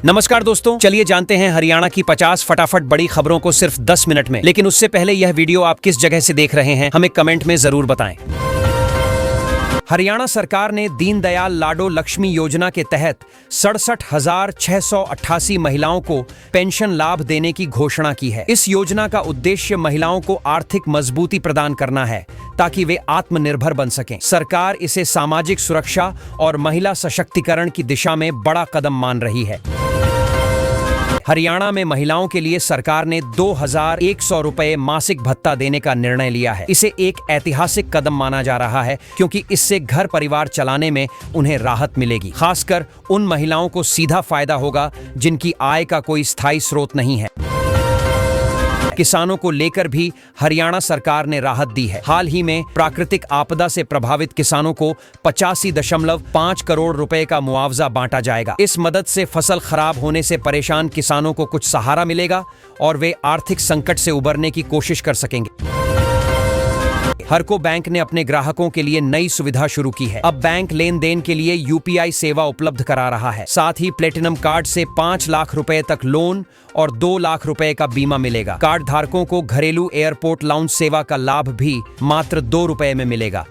नमस्कार दोस्तों, चलिए जानते हैं हरियाणा की 50 फटाफट बड़ी खबरों को सिर्फ 10 मिनट में। लेकिन उससे पहले यह वीडियो आप किस जगह से देख रहे हैं हमें कमेंट में जरूर बताएं। हरियाणा सरकार ने दीनदयाल लाडो लक्ष्मी योजना के तहत 67,688 महिलाओं को पेंशन लाभ देने की घोषणा की है। इस योजना का उद्देश्य महिलाओं को आर्थिक मजबूती प्रदान करना है ताकि वे आत्मनिर्भर बन सकें। सरकार इसे सामाजिक सुरक्षा और महिला सशक्तिकरण की दिशा में बड़ा कदम मान रही है। हरियाणा में महिलाओं के लिए सरकार ने 2,100 रुपए मासिक भत्ता देने का निर्णय लिया है। इसे एक ऐतिहासिक कदम माना जा रहा है क्योंकि इससे घर परिवार चलाने में उन्हें राहत मिलेगी। खासकर उन महिलाओं को सीधा फायदा होगा जिनकी आय का कोई स्थायी स्रोत नहीं है। किसानों को लेकर भी हरियाणा सरकार ने राहत दी है। हाल ही में प्राकृतिक आपदा से प्रभावित किसानों को 85.5 करोड़ रुपए का मुआवजा बांटा जाएगा। इस मदद से फसल खराब होने से परेशान किसानों को कुछ सहारा मिलेगा और वे आर्थिक संकट से उबरने की कोशिश कर सकेंगे। हरको बैंक ने अपने ग्राहकों के लिए नई सुविधा शुरू की है। अब बैंक लेन देन के लिए यूपीआई सेवा उपलब्ध करा रहा है। साथ ही प्लेटिनम कार्ड से 5 लाख रुपए तक लोन और 2 लाख रुपए का बीमा मिलेगा। कार्ड धारकों को घरेलू एयरपोर्ट लाउंज सेवा का लाभ भी मात्र 2 रुपए में मिलेगा।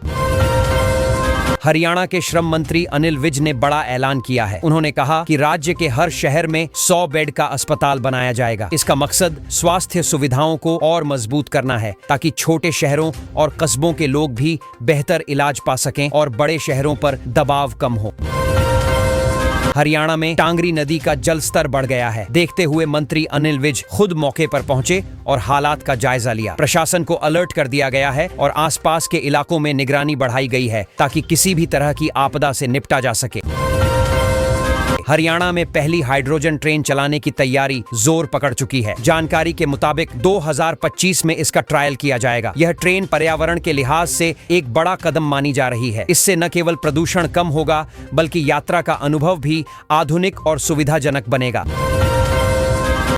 हरियाणा के श्रम मंत्री अनिल विज ने बड़ा ऐलान किया है। उन्होंने कहा कि राज्य के हर शहर में 100 बेड का अस्पताल बनाया जाएगा। इसका मकसद स्वास्थ्य सुविधाओं को और मजबूत करना है ताकि छोटे शहरों और कस्बों के लोग भी बेहतर इलाज पा सकें और बड़े शहरों पर दबाव कम हो। हरियाणा में टांगरी नदी का जल स्तर बढ़ गया है। देखते हुए मंत्री अनिल विज खुद मौके पर पहुंचे और हालात का जायजा लिया। प्रशासन को अलर्ट कर दिया गया है और आसपास के इलाकों में निगरानी बढ़ाई गई है ताकि किसी भी तरह की आपदा से निपटा जा सके। हरियाणा में पहली हाइड्रोजन ट्रेन चलाने की तैयारी जोर पकड़ चुकी है। जानकारी के मुताबिक 2025 में इसका ट्रायल किया जाएगा। यह ट्रेन पर्यावरण के लिहाज से एक बड़ा कदम मानी जा रही है। इससे न केवल प्रदूषण कम होगा बल्कि यात्रा का अनुभव भी आधुनिक और सुविधाजनक बनेगा।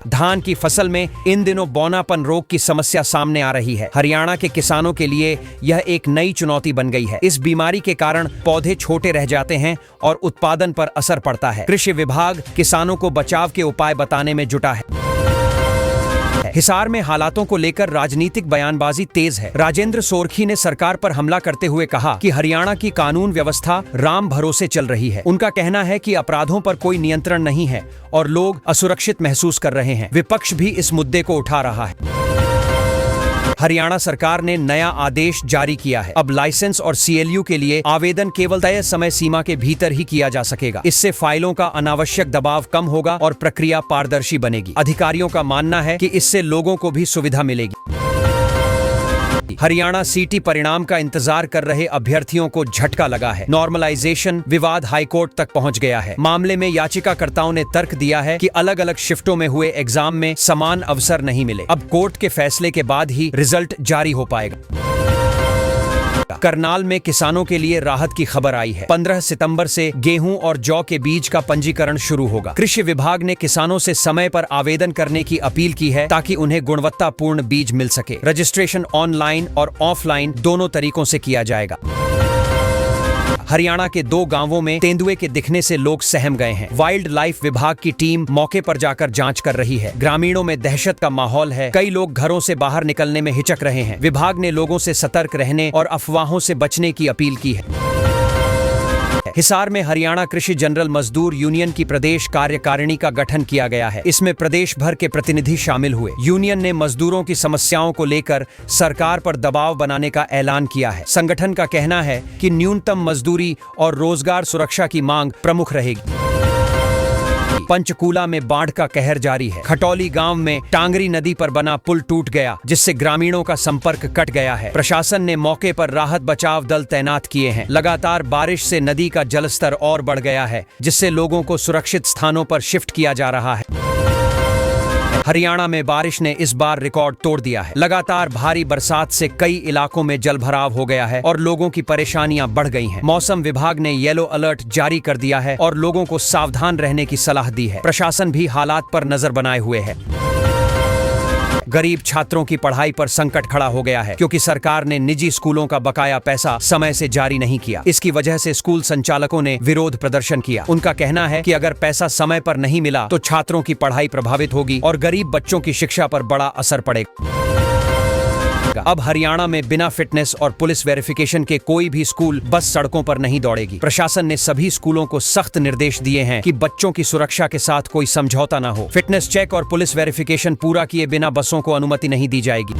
धान की फसल में इन दिनों बौनापन रोग की समस्या सामने आ रही है। हरियाणा के किसानों के लिए यह एक नई चुनौती बन गई है। इस बीमारी के कारण पौधे छोटे रह जाते हैं और उत्पादन पर असर पड़ता है। कृषि विभाग किसानों को बचाव के उपाय बताने में जुटा है। हिसार में हालातों को लेकर राजनीतिक बयानबाजी तेज है। राजेंद्र सोरखी ने सरकार पर हमला करते हुए कहा कि हरियाणा की कानून व्यवस्था राम भरोसे चल रही है। उनका कहना है कि अपराधों पर कोई नियंत्रण नहीं है और लोग असुरक्षित महसूस कर रहे हैं। विपक्ष भी इस मुद्दे को उठा रहा है। हरियाणा सरकार ने नया आदेश जारी किया है। अब लाइसेंस और सीएलयू के लिए आवेदन केवल तय समय सीमा के भीतर ही किया जा सकेगा। इससे फाइलों का अनावश्यक दबाव कम होगा और प्रक्रिया पारदर्शी बनेगी। अधिकारियों का मानना है कि इससे लोगों को भी सुविधा मिलेगी। हरियाणा सीटी परिणाम का इंतजार कर रहे अभ्यर्थियों को झटका लगा है। नॉर्मलाइजेशन विवाद हाईकोर्ट तक पहुंच गया है। मामले में याचिकाकर्ताओं ने तर्क दिया है कि अलग अलग शिफ्टों में हुए एग्जाम में समान अवसर नहीं मिले। अब कोर्ट के फैसले के बाद ही रिजल्ट जारी हो पाएगा। करनाल में किसानों के लिए राहत की खबर आई है। 15 सितंबर से गेहूं और जौ के बीज का पंजीकरण शुरू होगा। कृषि विभाग ने किसानों से समय पर आवेदन करने की अपील की है ताकि उन्हें गुणवत्तापूर्ण बीज मिल सके। रजिस्ट्रेशन ऑनलाइन और ऑफलाइन दोनों तरीकों से किया जाएगा। हरियाणा के 2 गांवों में तेंदुए के दिखने से लोग सहम गए हैं। वाइल्ड लाइफ विभाग की टीम मौके पर जाकर जांच कर रही है। ग्रामीणों में दहशत का माहौल है। कई लोग घरों से बाहर निकलने में हिचक रहे हैं। विभाग ने लोगों से सतर्क रहने और अफवाहों से बचने की अपील की है। हिसार में हरियाणा कृषि जनरल मजदूर यूनियन की प्रदेश कार्यकारिणी का गठन किया गया है। इसमें प्रदेश भर के प्रतिनिधि शामिल हुए। यूनियन ने मजदूरों की समस्याओं को लेकर सरकार पर दबाव बनाने का ऐलान किया है। संगठन का कहना है कि न्यूनतम मजदूरी और रोजगार सुरक्षा की मांग प्रमुख रहेगी। पंचकूला में बाढ़ का कहर जारी है। खटौली गांव में टांगरी नदी पर बना पुल टूट गया जिससे ग्रामीणों का संपर्क कट गया है। प्रशासन ने मौके पर राहत बचाव दल तैनात किए हैं। लगातार बारिश से नदी का जलस्तर और बढ़ गया है जिससे लोगों को सुरक्षित स्थानों पर शिफ्ट किया जा रहा है। हरियाणा में बारिश ने इस बार रिकॉर्ड तोड़ दिया है। लगातार भारी बरसात से कई इलाकों में जलभराव हो गया है और लोगों की परेशानियां बढ़ गई हैं। मौसम विभाग ने येलो अलर्ट जारी कर दिया है और लोगों को सावधान रहने की सलाह दी है। प्रशासन भी हालात पर नजर बनाए हुए है। गरीब छात्रों की पढ़ाई पर संकट खड़ा हो गया है क्योंकि सरकार ने निजी स्कूलों का बकाया पैसा समय से जारी नहीं किया। इसकी वजह से स्कूल संचालकों ने विरोध प्रदर्शन किया। उनका कहना है कि अगर पैसा समय पर नहीं मिला तो छात्रों की पढ़ाई प्रभावित होगी और गरीब बच्चों की शिक्षा पर बड़ा असर पड़ेगा। अब हरियाणा में बिना फिटनेस और पुलिस वेरिफिकेशन के कोई भी स्कूल बस सड़कों पर नहीं दौड़ेगी। प्रशासन ने सभी स्कूलों को सख्त निर्देश दिए हैं कि बच्चों की सुरक्षा के साथ कोई समझौता न हो। फिटनेस चेक और पुलिस वेरिफिकेशन पूरा किए बिना बसों को अनुमति नहीं दी जाएगी।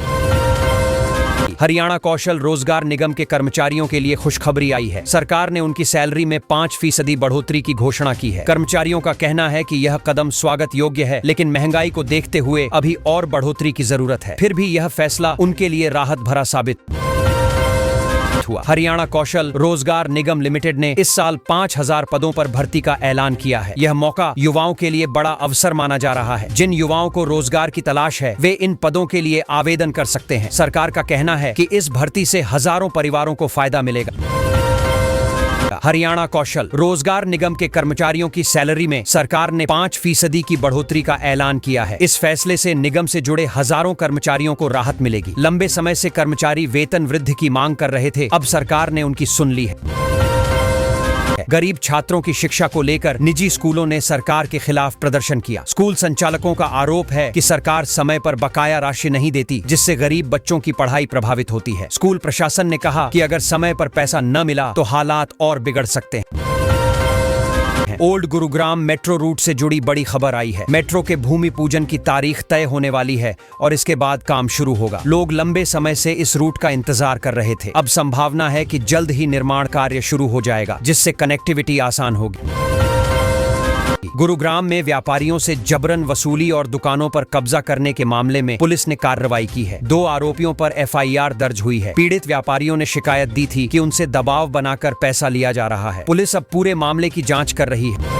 हरियाणा कौशल रोजगार निगम के कर्मचारियों के लिए खुशखबरी आई है। सरकार ने उनकी सैलरी में 5% बढ़ोतरी की घोषणा की है। कर्मचारियों का कहना है कि यह कदम स्वागत योग्य है, लेकिन महंगाई को देखते हुए अभी और बढ़ोतरी की जरूरत है। फिर भी यह फैसला उनके लिए राहत भरा साबित हुआ। हरियाणा कौशल रोजगार निगम लिमिटेड ने इस साल 5000 पदों पर भर्ती का ऐलान किया है। यह मौका युवाओं के लिए बड़ा अवसर माना जा रहा है। जिन युवाओं को रोजगार की तलाश है वे इन पदों के लिए आवेदन कर सकते हैं। सरकार का कहना है कि इस भर्ती से हजारों परिवारों को फायदा मिलेगा। हरियाणा कौशल रोजगार निगम के कर्मचारियों की सैलरी में सरकार ने 5% की बढ़ोतरी का ऐलान किया है। इस फैसले से निगम से जुड़े हजारों कर्मचारियों को राहत मिलेगी। लंबे समय से कर्मचारी वेतन वृद्धि की मांग कर रहे थे, अब सरकार ने उनकी सुन ली है। गरीब छात्रों की शिक्षा को लेकर निजी स्कूलों ने सरकार के खिलाफ प्रदर्शन किया। स्कूल संचालकों का आरोप है कि सरकार समय पर बकाया राशि नहीं देती, जिससे गरीब बच्चों की पढ़ाई प्रभावित होती है। स्कूल प्रशासन ने कहा कि अगर समय पर पैसा न मिला तो हालात और बिगड़ सकते हैं। ओल्ड गुरुग्राम मेट्रो रूट से जुड़ी बड़ी खबर आई है। मेट्रो के भूमि पूजन की तारीख तय होने वाली है और इसके बाद काम शुरू होगा। लोग लंबे समय से इस रूट का इंतजार कर रहे थे। अब संभावना है कि जल्द ही निर्माण कार्य शुरू हो जाएगा, जिससे कनेक्टिविटी आसान होगी। गुरुग्राम में व्यापारियों से जबरन वसूली और दुकानों पर कब्जा करने के मामले में पुलिस ने कार्रवाई की है। 2 आरोपियों पर FIR दर्ज हुई है। पीड़ित व्यापारियों ने शिकायत दी थी कि उनसे दबाव बनाकर पैसा लिया जा रहा है। पुलिस अब पूरे मामले की जांच कर रही है।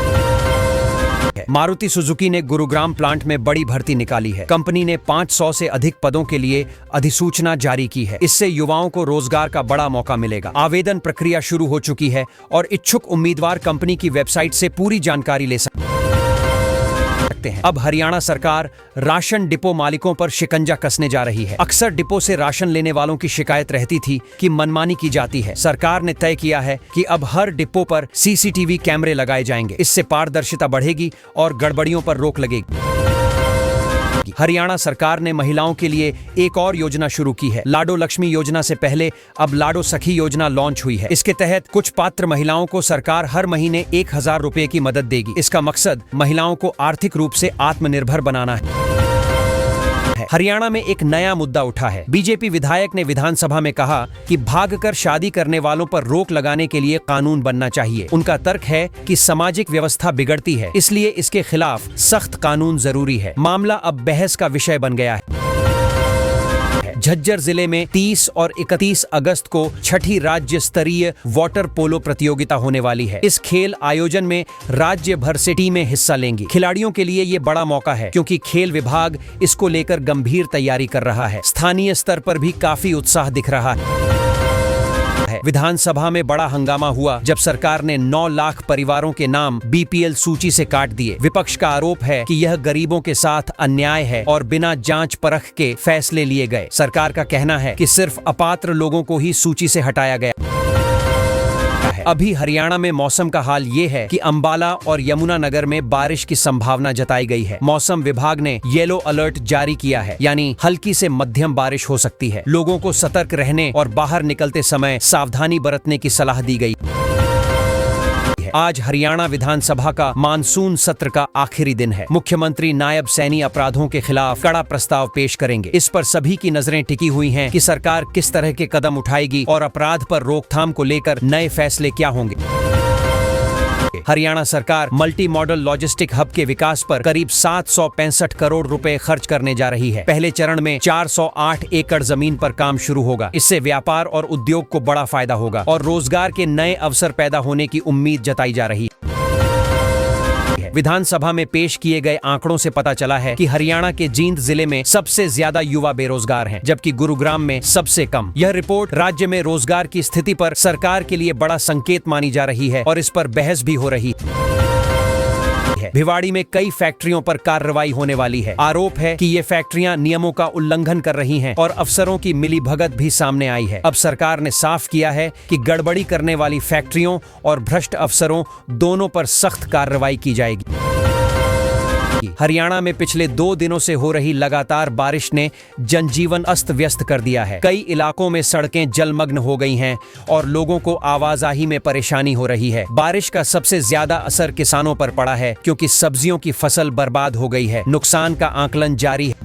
मारुति सुजुकी ने गुरुग्राम प्लांट में बड़ी भर्ती निकाली है। कंपनी ने 500 से अधिक पदों के लिए अधिसूचना जारी की है। इससे युवाओं को रोजगार का बड़ा मौका मिलेगा। आवेदन प्रक्रिया शुरू हो चुकी है और इच्छुक उम्मीदवार कंपनी की वेबसाइट से पूरी जानकारी ले सकते हैं। अब हरियाणा सरकार राशन डिपो मालिकों पर शिकंजा कसने जा रही है। अक्सर डिपो से राशन लेने वालों की शिकायत रहती थी कि मनमानी की जाती है। सरकार ने तय किया है कि अब हर डिपो पर CCTV कैमरे लगाए जाएंगे। इससे पारदर्शिता बढ़ेगी और गड़बड़ियों पर रोक लगेगी। हरियाणा सरकार ने महिलाओं के लिए एक और योजना शुरू की है। लाडो लक्ष्मी योजना से पहले अब लाडो सखी योजना लॉन्च हुई है। इसके तहत कुछ पात्र महिलाओं को सरकार हर महीने 1000 रुपए की मदद देगी। इसका मकसद महिलाओं को आर्थिक रूप से आत्मनिर्भर बनाना है। हरियाणा में एक नया मुद्दा उठा है। बीजेपी विधायक ने विधानसभा में कहा कि भागकर शादी करने वालों पर रोक लगाने के लिए कानून बनना चाहिए। उनका तर्क है कि सामाजिक व्यवस्था बिगड़ती है, इसलिए इसके खिलाफ सख्त कानून जरूरी है। मामला अब बहस का विषय बन गया है। झज्जर जिले में 30 और 31 अगस्त को 6ठी राज्य स्तरीय वाटर पोलो प्रतियोगिता होने वाली है। इस खेल आयोजन में राज्य भर से टीमें हिस्सा लेंगी। खिलाड़ियों के लिए ये बड़ा मौका है क्योंकि खेल विभाग इसको लेकर गंभीर तैयारी कर रहा है। स्थानीय स्तर पर भी काफी उत्साह दिख रहा है। विधानसभा में बड़ा हंगामा हुआ जब सरकार ने 9 लाख परिवारों के नाम BPL सूची से काट दिए। विपक्ष का आरोप है कि यह गरीबों के साथ अन्याय है और बिना जांच परख के फैसले लिए गए। सरकार का कहना है कि सिर्फ अपात्र लोगों को ही सूची से हटाया गया। अभी हरियाणा में मौसम का हाल ये है कि अंबाला और यमुनानगर में बारिश की संभावना जताई गई है। मौसम विभाग ने येलो अलर्ट जारी किया है, यानी हल्की से मध्यम बारिश हो सकती है। लोगों को सतर्क रहने और बाहर निकलते समय सावधानी बरतने की सलाह दी गई। आज हरियाणा विधानसभा का मानसून सत्र का आखिरी दिन है। मुख्यमंत्री नायब सैनी अपराधों के खिलाफ कड़ा प्रस्ताव पेश करेंगे। इस पर सभी की नजरें टिकी हुई हैं कि सरकार किस तरह के कदम उठाएगी और अपराध पर रोकथाम को लेकर नए फैसले क्या होंगे। हरियाणा सरकार मल्टी मॉडल लॉजिस्टिक हब के विकास पर करीब 765 करोड़ रुपए खर्च करने जा रही है। पहले चरण में 408 एकड़ जमीन पर काम शुरू होगा। इससे व्यापार और उद्योग को बड़ा फायदा होगा और रोजगार के नए अवसर पैदा होने की उम्मीद जताई जा रही है। विधानसभा में पेश किए गए आंकड़ों से पता चला है कि हरियाणा के जींद जिले में सबसे ज्यादा युवा बेरोजगार हैं, जबकि गुरुग्राम में सबसे कम। यह रिपोर्ट राज्य में रोजगार की स्थिति पर सरकार के लिए बड़ा संकेत मानी जा रही है और इस पर बहस भी हो रही है। है। भिवाड़ी में कई फैक्ट्रियों पर कार्रवाई होने वाली है। आरोप है कि ये फैक्ट्रियां नियमों का उल्लंघन कर रही हैं और अफसरों की मिलीभगत भी सामने आई है। अब सरकार ने साफ किया है कि गड़बड़ी करने वाली फैक्ट्रियों और भ्रष्ट अफसरों दोनों पर सख्त कार्रवाई की जाएगी। हरियाणा में पिछले 2 दिनों से हो रही लगातार बारिश ने जनजीवन अस्त व्यस्त कर दिया है। कई इलाकों में सड़कें जलमग्न हो गई हैं और लोगों को आवाजाही में परेशानी हो रही है। बारिश का सबसे ज्यादा असर किसानों पर पड़ा है क्योंकि सब्जियों की फसल बर्बाद हो गई है। नुकसान का आकलन जारी है।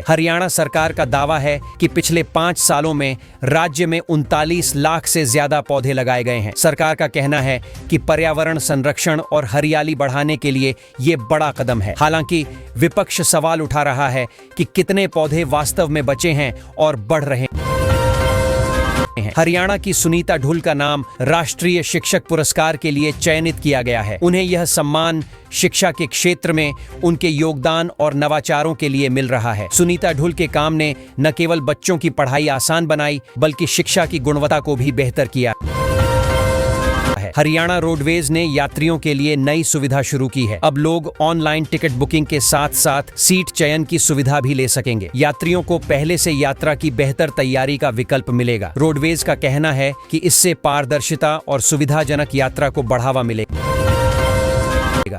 हरियाणा सरकार का दावा है कि पिछले 5 सालों में राज्य में 39 लाख से ज्यादा पौधे लगाए गए हैं। सरकार का कहना है कि पर्यावरण संरक्षण और हरियाली बढ़ाने के लिए ये बड़ा कदम है। हालांकि विपक्ष सवाल उठा रहा है कि कितने पौधे वास्तव में बचे हैं और बढ़ रहे हैं। हरियाणा की सुनीता ढुल का नाम राष्ट्रीय शिक्षक पुरस्कार के लिए चयनित किया गया है। उन्हें यह सम्मान शिक्षा के क्षेत्र में उनके योगदान और नवाचारों के लिए मिल रहा है। सुनीता ढुल के काम ने न केवल बच्चों की पढ़ाई आसान बनाई बल्कि शिक्षा की गुणवत्ता को भी बेहतर किया। हरियाणा रोडवेज ने यात्रियों के लिए नई सुविधा शुरू की है। अब लोग ऑनलाइन टिकट बुकिंग के साथ साथ सीट चयन की सुविधा भी ले सकेंगे। यात्रियों को पहले से यात्रा की बेहतर तैयारी का विकल्प मिलेगा। रोडवेज का कहना है कि इससे पारदर्शिता और सुविधाजनक यात्रा को बढ़ावा मिलेगा।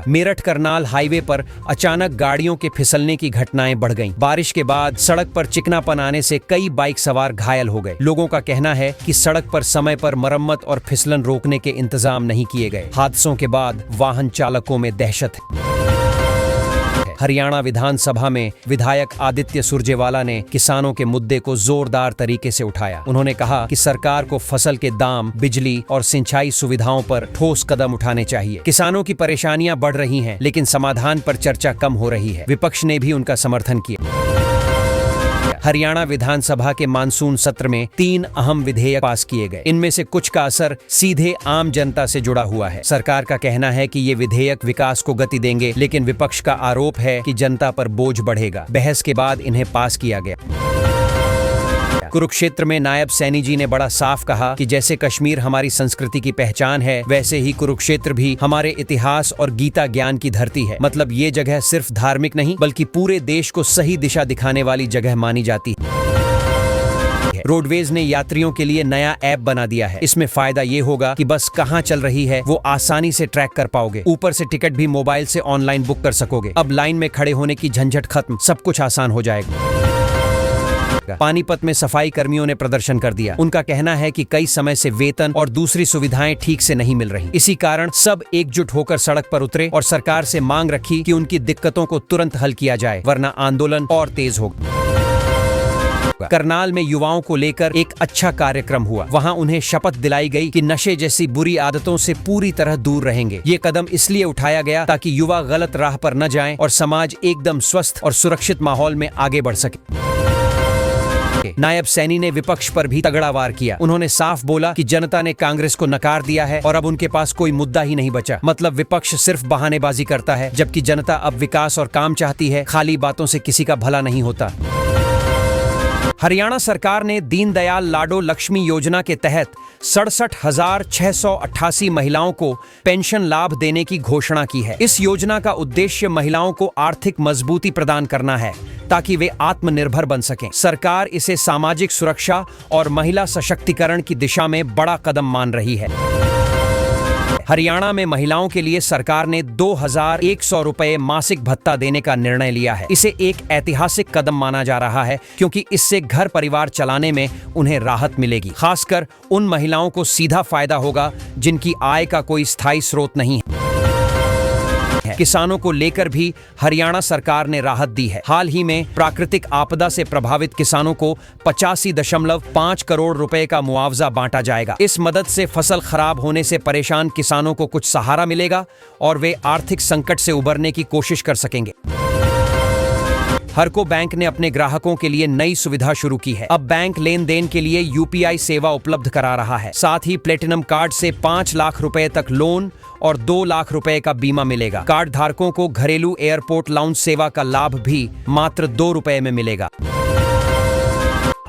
मेरठ करनाल हाईवे पर अचानक गाड़ियों के फिसलने की घटनाएं बढ़ गईं। बारिश के बाद सड़क पर चिकनापन आने से कई बाइक सवार घायल हो गए। लोगों का कहना है कि सड़क पर समय पर मरम्मत और फिसलन रोकने के इंतजाम नहीं किए गए। हादसों के बाद वाहन चालकों में दहशत है। हरियाणा विधानसभा में विधायक आदित्य सुरजेवाला ने किसानों के मुद्दे को जोरदार तरीके से उठाया। उन्होंने कहा कि सरकार को फसल के दाम, बिजली और सिंचाई सुविधाओं पर ठोस कदम उठाने चाहिए। किसानों की परेशानियां बढ़ रही हैं, लेकिन समाधान पर चर्चा कम हो रही है। विपक्ष ने भी उनका समर्थन किया। हरियाणा विधानसभा के मानसून सत्र में 3 अहम विधेयक पास किए गए। इनमें से कुछ का असर सीधे आम जनता से जुड़ा हुआ है। सरकार का कहना है कि ये विधेयक विकास को गति देंगे, लेकिन विपक्ष का आरोप है कि जनता पर बोझ बढ़ेगा। बहस के बाद इन्हें पास किया गया। कुरुक्षेत्र में नायब सैनी जी ने बड़ा साफ कहा कि जैसे कश्मीर हमारी संस्कृति की पहचान है, वैसे ही कुरुक्षेत्र भी हमारे इतिहास और गीता ज्ञान की धरती है। मतलब ये जगह सिर्फ धार्मिक नहीं बल्कि पूरे देश को सही दिशा दिखाने वाली जगह मानी जाती है। रोडवेज ने यात्रियों के लिए नया ऐप बना दिया है। इसमें फायदा ये होगा कि बस कहाँ चल रही है वो आसानी से ट्रैक कर पाओगे। ऊपर से टिकट भी मोबाइल से ऑनलाइन बुक कर सकोगे। अब लाइन में खड़े होने की झंझट खत्म, सब कुछ आसान हो जाएगा। पानीपत में सफाई कर्मियों ने प्रदर्शन कर दिया। उनका कहना है कि कई समय से वेतन और दूसरी सुविधाएं ठीक से नहीं मिल रही। इसी कारण सब एकजुट होकर सड़क पर उतरे और सरकार से मांग रखी कि उनकी दिक्कतों को तुरंत हल किया जाए, वरना आंदोलन और तेज होगा। करनाल में युवाओं को लेकर एक अच्छा कार्यक्रम हुआ। वहां उन्हें शपथ दिलाई गई कि नशे जैसी बुरी आदतों से पूरी तरह दूर रहेंगे। ये कदम इसलिए उठाया गया ताकि युवा गलत राह पर न जाएं और समाज एकदम स्वस्थ और सुरक्षित माहौल में आगे बढ़ सके। नायब सैनी ने विपक्ष पर भी तगड़ा वार किया। उन्होंने साफ बोला कि जनता ने कांग्रेस को नकार दिया है और अब उनके पास कोई मुद्दा ही नहीं बचा। मतलब विपक्ष सिर्फ बहानेबाजी करता है, जबकि जनता अब विकास और काम चाहती है। खाली बातों से किसी का भला नहीं होता। हरियाणा सरकार ने दीनदयाल लाडो लक्ष्मी योजना के तहत 67,688 महिलाओं को पेंशन लाभ देने की घोषणा की है। इस योजना का उद्देश्य महिलाओं को आर्थिक मजबूती प्रदान करना है ताकि वे आत्मनिर्भर बन सकें। सरकार इसे सामाजिक सुरक्षा और महिला सशक्तिकरण की दिशा में बड़ा कदम मान रही है। हरियाणा में महिलाओं के लिए सरकार ने 2,100 रुपए मासिक भत्ता देने का निर्णय लिया है। इसे एक ऐतिहासिक कदम माना जा रहा है क्योंकि इससे घर परिवार चलाने में उन्हें राहत मिलेगी। खासकर उन महिलाओं को सीधा फायदा होगा जिनकी आय का कोई स्थायी स्रोत नहीं है। किसानों को लेकर भी हरियाणा सरकार ने राहत दी है। हाल ही में प्राकृतिक आपदा से प्रभावित किसानों को 85.5 करोड़ रुपए का मुआवजा बांटा जाएगा। इस मदद से फसल खराब होने से परेशान किसानों को कुछ सहारा मिलेगा और वे आर्थिक संकट से उबरने की कोशिश कर सकेंगे। हरको बैंक ने अपने ग्राहकों के लिए नई सुविधा शुरू की है। अब बैंक लेन देन के लिए यूपीआई सेवा उपलब्ध करा रहा है। साथ ही प्लेटिनम कार्ड से 5 लाख रुपए तक लोन और 2 लाख रुपए का बीमा मिलेगा। कार्ड धारकों को घरेलू एयरपोर्ट लाउंज सेवा का लाभ भी मात्र 2 रुपए में मिलेगा।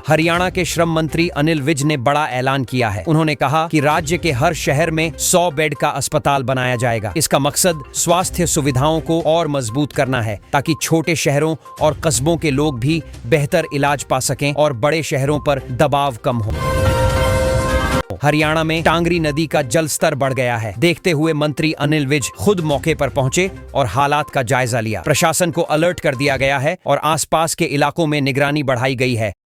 हरियाणा के श्रम मंत्री अनिल विज ने बड़ा ऐलान किया है। उन्होंने कहा कि राज्य के हर शहर में 100 बेड का अस्पताल बनाया जाएगा। इसका मकसद स्वास्थ्य सुविधाओं को और मजबूत करना है ताकि छोटे शहरों और कस्बों के लोग भी बेहतर इलाज पा सकें और बड़े शहरों पर दबाव कम हो। हरियाणा में टांगरी नदी का जल स्तर बढ़ गया है। देखते हुए मंत्री अनिल विज खुद मौके पर पहुंचे और हालात का जायजा लिया। प्रशासन को अलर्ट कर दिया गया है और आसपास के इलाकों में निगरानी बढ़ाई गई है।